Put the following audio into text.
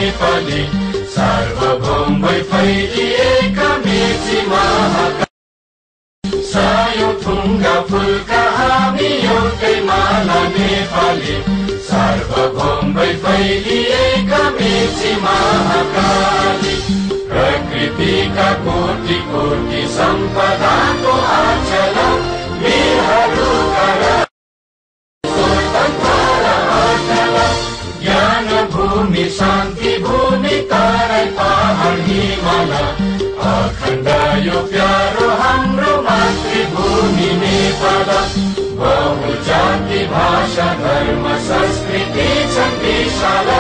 नेपाली सार्वभौम भई फैलिएका मेची महाकाली सायौं थुङ्गा फुलका हामी एउटै माला नेपाली सार्वभौम भई फैलिएका मेची महाकाली प्रकृतिका कोटि कोटि सम्पदाको आचल वीरहरूका ज्ञान भूमि शान्ति भूमि तराई पहाड हिमाल अखण्ड यो प्यारो हाम्रो मातृभूमि नेपाल बहुजाति भाषा धर्म संस्कृति छन् विशाल